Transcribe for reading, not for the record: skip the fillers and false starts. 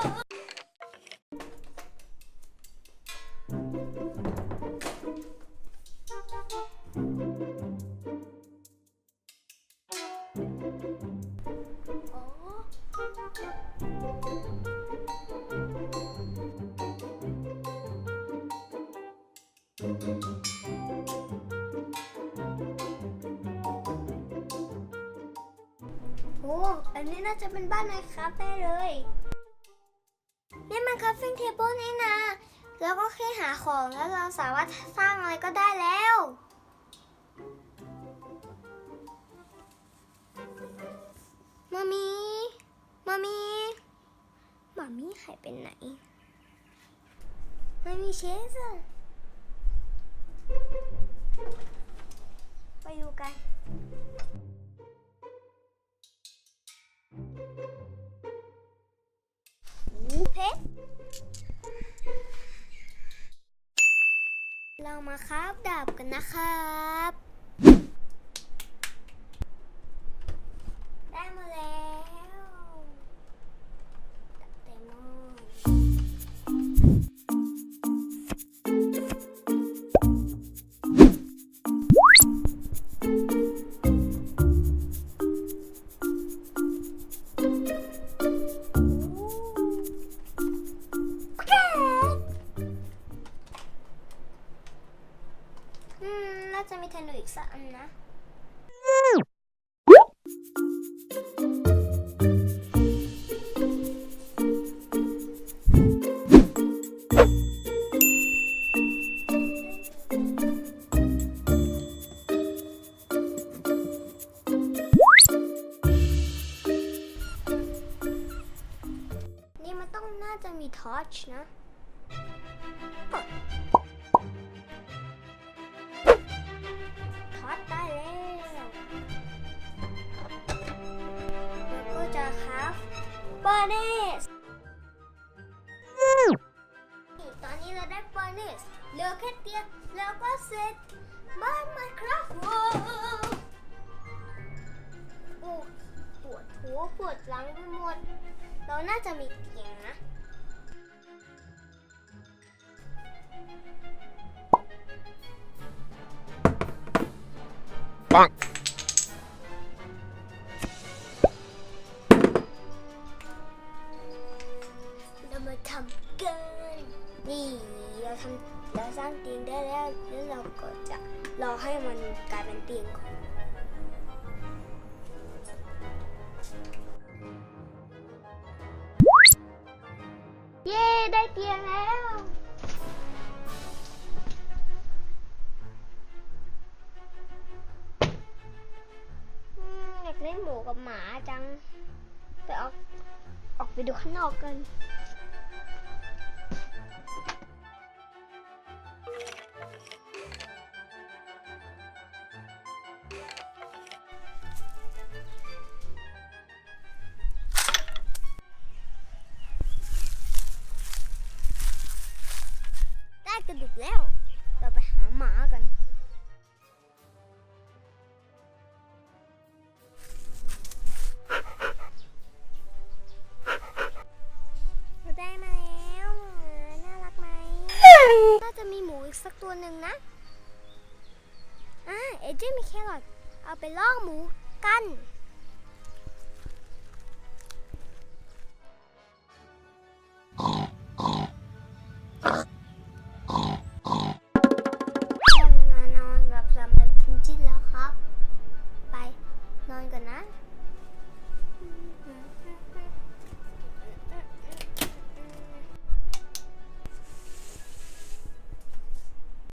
โอ้อันนี้น่าจะเป็นบ้านในคาเฟ่เลยนี่มันคาเฟ่เทเบิลนี่นะแล้วก็แค่หาของแล้วเราสามารถสร้างอะไรก็ได้แล้วมามีหายไปไหนมามีเชสไปดูกันเพชรเรามาคราฟดาบกันนะครับได้มาแล้วดาบไดมอนด์น่าจะมีธนูอีกสักอันนะนี่มันต้องน่าจะมีทอร์ชนะได้แล้วก็จะครับเบอร์เนสตอนนี้เราได้เบอร์เนสเหลือแค่เตียงแล้วก็เสร็จบ้านไมค์ครับโอ้ปวดหัวปวดหลังไปหมดเราน่าจะมีเตียงนะปังเรามาทำกันนี่เราสร้างเตียงได้แล้วเราก็จะรอให้มันกลายเป็นเตียงก่อนเย้ได้เตียงแล้วอยากเล่นหมูกับหมาจังไปออกไปดูข้างนอกกันได้กระดูกแล้วเราไปหาหมากันได้มาแล้วน่ารักไหมน่าจะมีหมูอีกสักตัวหนึ่งนะเอเจมีแครอทเอาไปล่อหมูกันนอนกับสำเร็จจิ้นแล้วครับไปนอนกันนะ